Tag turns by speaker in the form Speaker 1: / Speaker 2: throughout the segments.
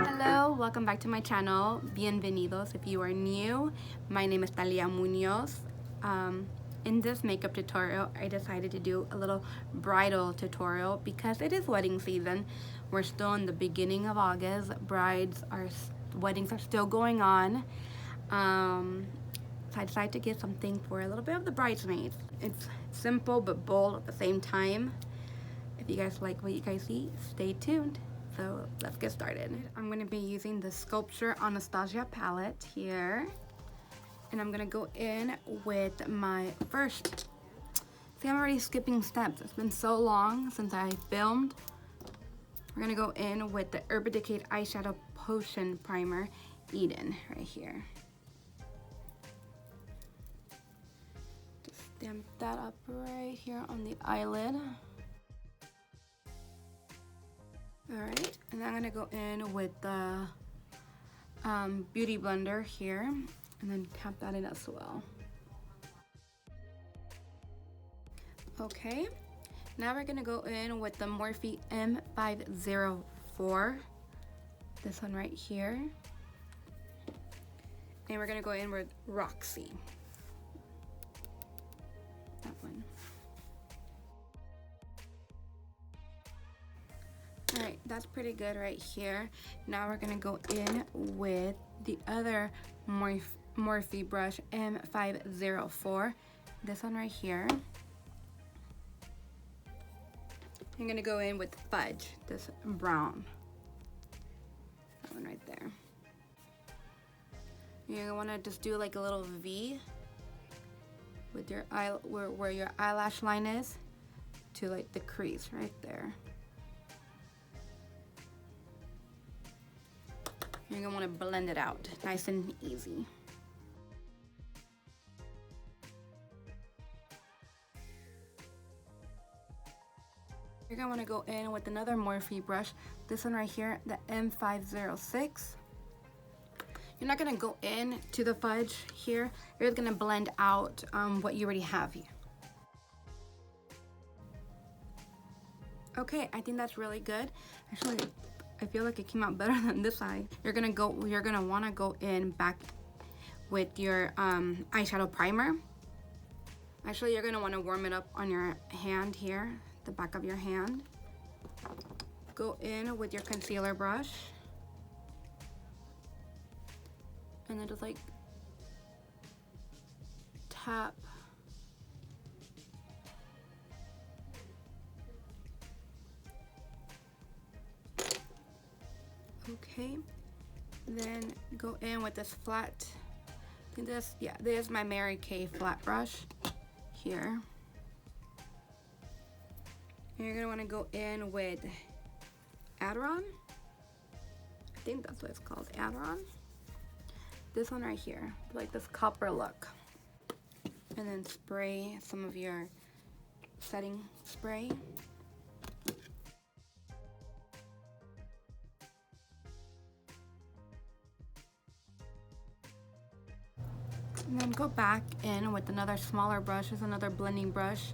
Speaker 1: Hello, welcome back to my channel. Bienvenidos if you are new. My name is Talia Munoz. In this makeup tutorial, I decided to do a little bridal tutorial because it is wedding season. We're still in the beginning of August. Weddings are still going on. So I decided to get something for a little bit of the bridesmaids. It's simple but bold at the same time. If you guys like what you guys see, stay tuned. So let's get started. I'm going to be using the Sculpture Anastasia palette here. And I'm going to go in with my first. See, I'm already skipping steps. It's been so long since I filmed. We're going to go in with the Urban Decay Eyeshadow Potion Primer Eden right here. Just stamp that up right here on the eyelid. Alright, and then I'm going to go in with the Beauty Blender here, and then tap that in as well. Okay, now we're going to go in with the Morphe M504, this one right here, and we're going to go in with Roxy, that one. Alright, that's pretty good right here. Now we're gonna go in with the other Morphe brush, M504. This one right here. I'm gonna go in with Fudge, this brown. That one right there. You're gonna wanna just do like a little V with your eye, where your eyelash line is, to like the crease right there. You're gonna wanna blend it out, nice and easy. You're gonna wanna go in with another Morphe brush, this one right here, the M506. You're not gonna go in to the fudge here, you're just gonna blend out what you already have here. Okay, I think that's really good. Actually, I feel like it came out better than this side. You're gonna wanna go in back with your eyeshadow primer. Actually, you're gonna wanna warm it up on your hand here, the back of your hand. Go in with your concealer brush. And then just like tap. Okay, then go in with this flat, this is my Mary Kay flat brush here. And you're gonna wanna go in with Adron. I think that's what it's called, Adron. This one right here, like this copper look. And then spray some of your setting spray. And then go back in with another smaller brush. There's another blending brush,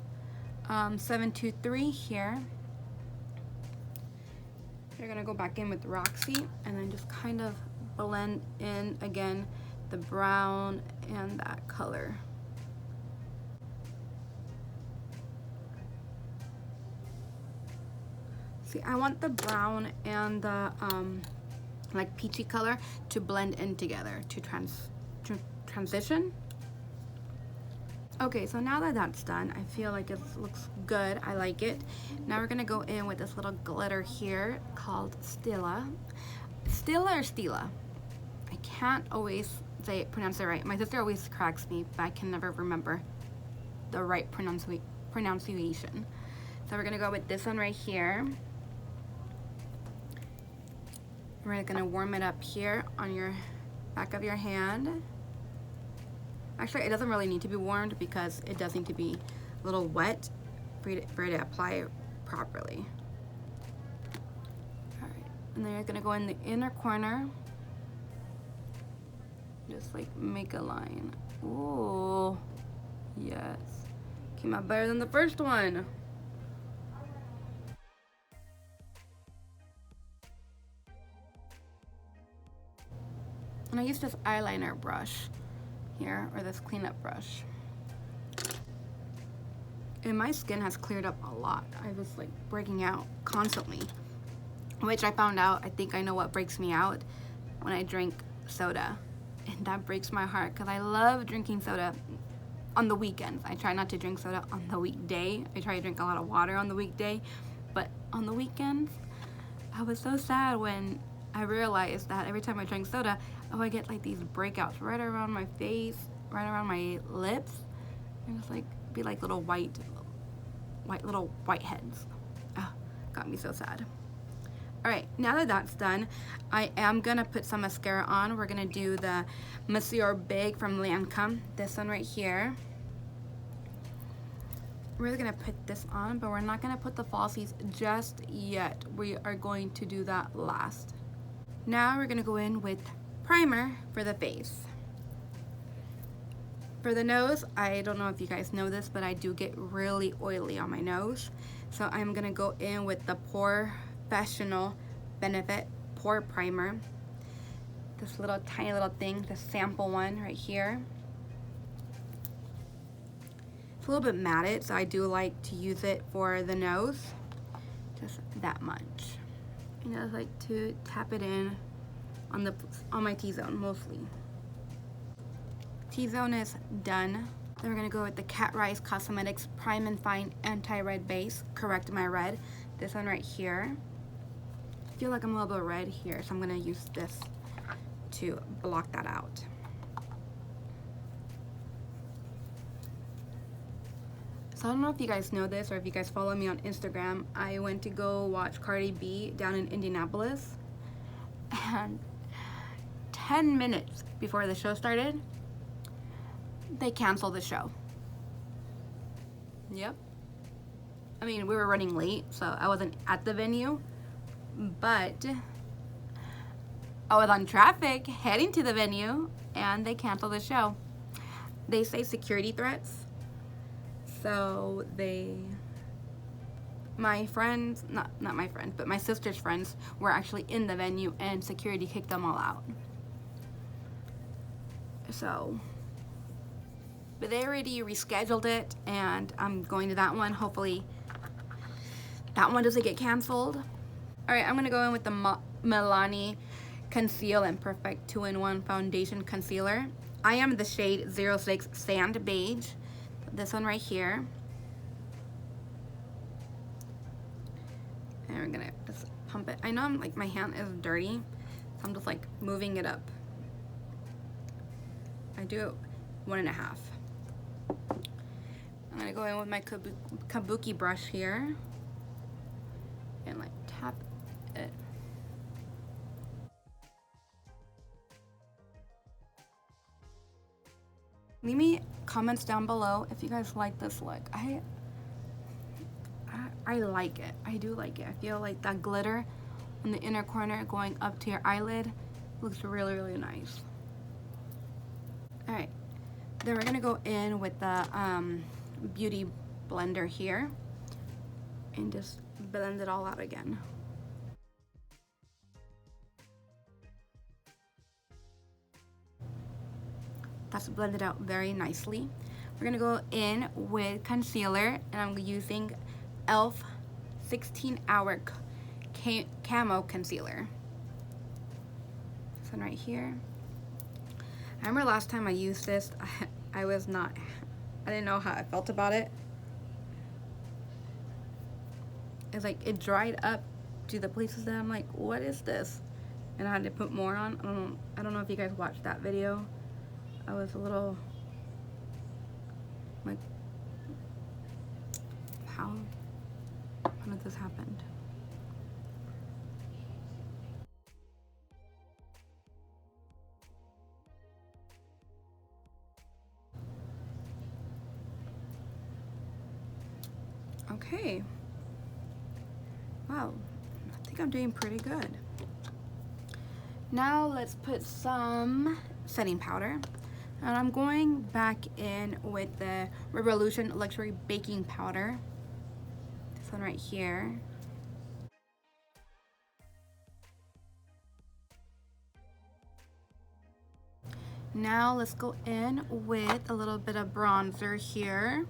Speaker 1: 723 here. You're gonna go back in with Roxy and then just kind of blend in again the brown and that color. See, I want the brown and the like peachy color to blend in together, to transition. Okay, so now that that's done, I feel like it looks good. I like it. Now we're gonna go in with this little glitter here called STILA. STILA or STILA? I can't always pronounce it right. My sister always corrects me, but I can never remember the right pronunciation. So we're gonna go with this one right here. We're gonna warm it up here on your back of your hand. Actually, it doesn't really need to be warmed because it does need to be a little wet for you to apply it properly. Alright, and then you're gonna go in the inner corner. Just like make a line. Ooh, yes. Came out better than the first one. And I use this eyeliner brush here, or this cleanup brush. And my skin has cleared up a lot. I was like breaking out constantly, which I found out, I think I know what breaks me out, when I drink soda. And that breaks my heart because I love drinking soda on the weekends. I try not to drink soda on the weekday. I try to drink a lot of water on the weekday, but on the weekends, I was so sad when I realized that every time I drank soda, I get like these breakouts right around my face, right around my lips, and it's like be like little white heads. Oh, got me so sad. All right, now that that's done, I am gonna put some mascara on. We're gonna do the MONSIEUR Big from LANCOME, this one right here. We're really gonna put this on, but we're not gonna put the falsies just yet. We are going to do that last. Now we're gonna go in with primer for the face. For the nose, I don't know if you guys know this, but I do get really oily on my nose. So I'm gonna go in with the Professional Benefit Pore Primer. This little tiny little thing, the sample one right here. It's a little bit matted, so I do like to use it for the nose. Just that much. And I like to tap it in on my T-zone mostly. T-zone is done. Then we're gonna go with the Cat Rise Cosmetics Prime and Fine Anti-Red Base, Correct My Red. This one right here. I feel like I'm a little bit red here, so I'm gonna use this to block that out. So I don't know if you guys know this or if you guys follow me on Instagram. I went to go watch Cardi B down in Indianapolis, and 10 minutes before the show started, they canceled the show. Yep. I mean, we were running late, so I wasn't at the venue, but I was on traffic heading to the venue, and they canceled the show. They say security threats. So my friends, not my friends, but my sister's friends were actually in the venue, and security kicked them all out. So, but they already rescheduled it, and I'm going to that one. Hopefully that one doesn't get canceled. All right, I'm gonna go in with the Milani Conceal and Perfect 2-in-1 Foundation Concealer. I am the shade 06 Sand Beige. This one right here. And we're gonna just pump it. I know my hand is dirty, so I'm just like moving it up. I do 1.5. I'm gonna go in with my kabuki brush here and like tap it. Leave me comments down below if you guys like this look. I like it. I do like it. I feel like that glitter in the inner corner going up to your eyelid looks really, really nice. All right, then we're gonna go in with the beauty blender here and just blend it all out again. That's blended out very nicely. We're gonna go in with concealer, and I'm using E.L.F 16-hour camo concealer. This one right here. I remember last time I used this, I didn't know how I felt about it. It's like it dried up to the places that I'm like, what is this? And I had to put more on. I don't know if you guys watched that video. I was a little like, how did this happen? Okay. Wow, I think I'm doing pretty good. Now let's put some setting powder. And I'm going back in with the Revolution Luxury Baking Powder. This one right here. now let's go in with a little bit of bronzer here.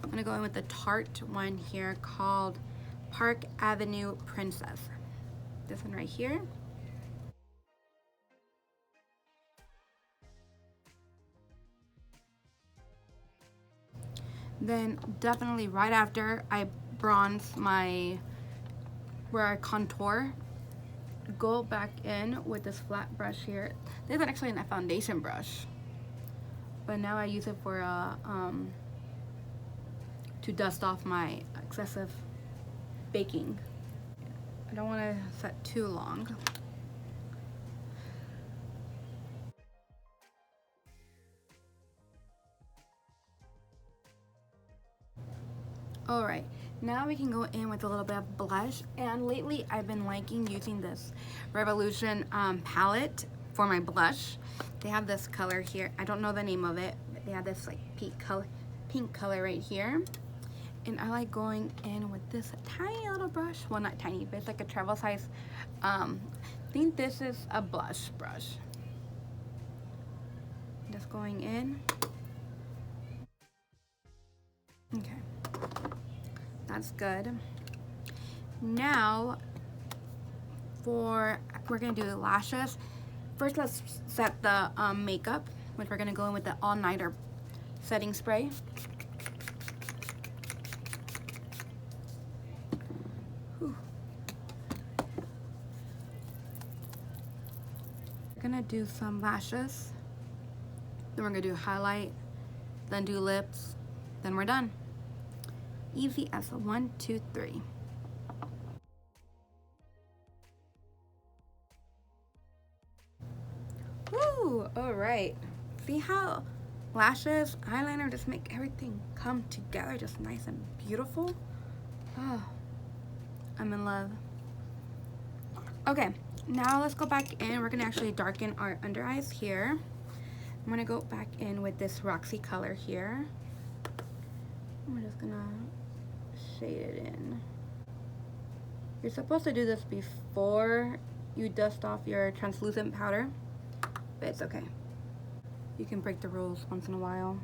Speaker 1: I'm gonna go in with the Tarte one here called Park Avenue Princess. This one right here. Then definitely right after I bronze my, where I contour, go back in with this flat brush here. This is actually a foundation brush, but now I use it for to dust off my excessive baking. I don't want to set too long. Alright, now we can go in with a little bit of blush, and lately I've been liking using this Revolution palette for my blush. They have this color here, I don't know the name of it, but they have this like pink color right here. And I like going in with this tiny little brush, well not tiny, but it's like a travel size. I think this is a blush brush. Just going in. Okay, that's good. Now we're gonna do the lashes. First let's set the makeup, which we're gonna go in with the All Nighter setting spray. Whew. We're gonna do some lashes, then we're gonna do highlight, then do lips, then we're done. Easy as a 1, 2, 3. Woo! Alright. See how lashes, eyeliner just make everything come together just nice and beautiful? Oh, I'm in love. Okay, now let's go back in. We're gonna actually darken our under eyes here. I'm gonna go back in with this Roxy color here. I'm just gonna shade it in. You're supposed to do this before you dust off your translucent powder, but it's okay. You can break the rules once in a while.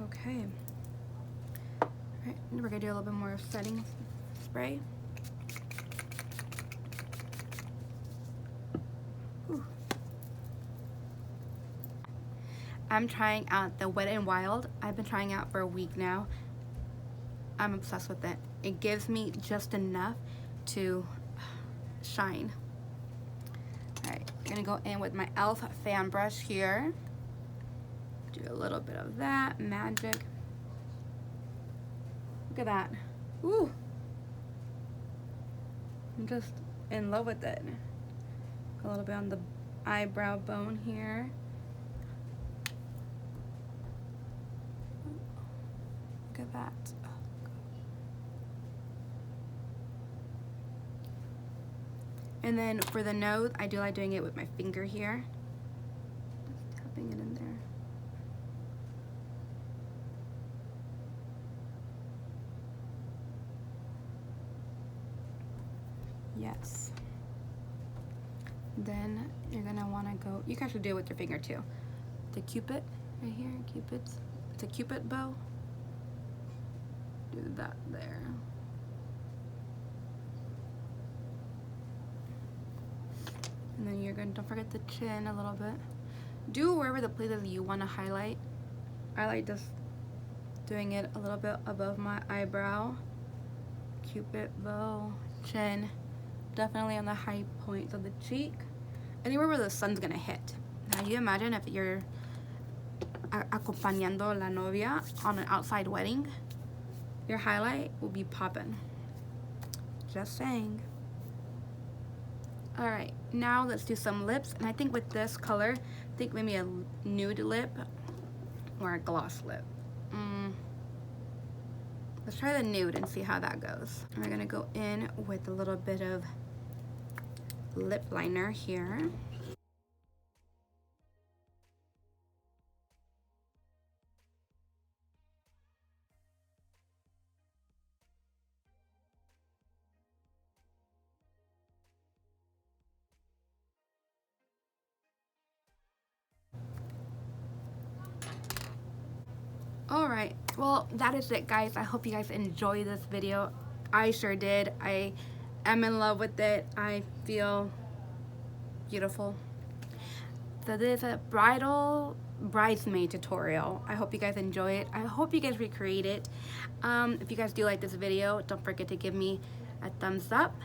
Speaker 1: Okay. Alright, we're gonna do a little bit more setting spray. Whew. I'm trying out the Wet n Wild. I've been trying out for a week now. I'm obsessed with it. It gives me just enough to shine. Alright, I'm gonna go in with my E.L.F. fan brush here. Do a little bit of that magic. Look at that. Ooh. I'm just in love with it. A little bit on the eyebrow bone here. Look at that. And then for the nose, I do like doing it with my finger here. Just tapping it in there. Yes. Then you're gonna wanna go, you can actually do it with your finger too. The Cupid, right here, Cupid's, it's a Cupid bow. Do that there. And then you're gonna, don't forget the chin a little bit. Do wherever the places you wanna highlight. I like just doing it a little bit above my eyebrow. Cupid bow, chin. Definitely on the high points of the cheek. Anywhere where the sun's gonna hit. Now you imagine if you're acompañando la novia on an outside wedding, your highlight will be popping. Just saying. Alright, now let's do some lips. And I think with this color, I think maybe a nude lip or a gloss lip. Let's try the nude and see how that goes. And we're gonna go in with a little bit of lip liner here. Alright, well that is it guys. I hope you guys enjoy this video. I sure did. I am in love with it. I feel beautiful. So this is a bridesmaid tutorial. I hope you guys enjoy it. I hope you guys recreate it. If you guys do like this video, don't forget to give me a thumbs up,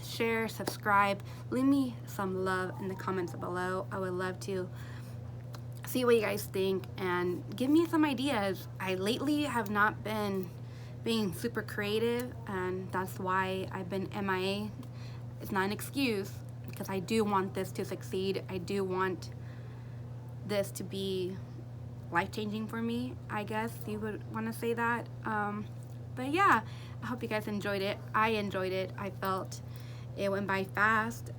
Speaker 1: share, subscribe, leave me some love in the comments below. I would love to see what you guys think and give me some ideas. I lately have not been being super creative, and that's why I've been MIA. It's not an excuse, because I do want this to succeed. I do want this to be life-changing for me, I guess you would want to say that. But yeah, I hope you guys enjoyed it. I enjoyed it. I felt it went by fast.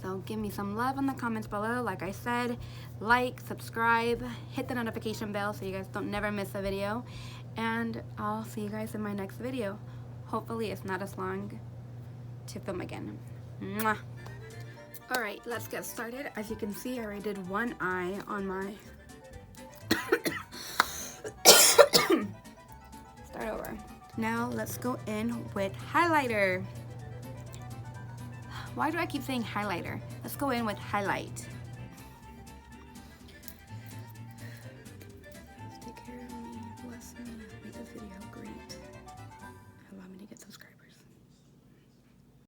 Speaker 1: So give me some love in the comments below. Like I said, like, subscribe, hit the notification bell so you guys don't never miss a video. And I'll see you guys in my next video. Hopefully it's not as long to film again. Mwah. Alright, let's get started. As you can see, I already did one eye on my... Start over. Now let's go in with highlighter. Why do I keep saying highlighter? Let's go in with highlight.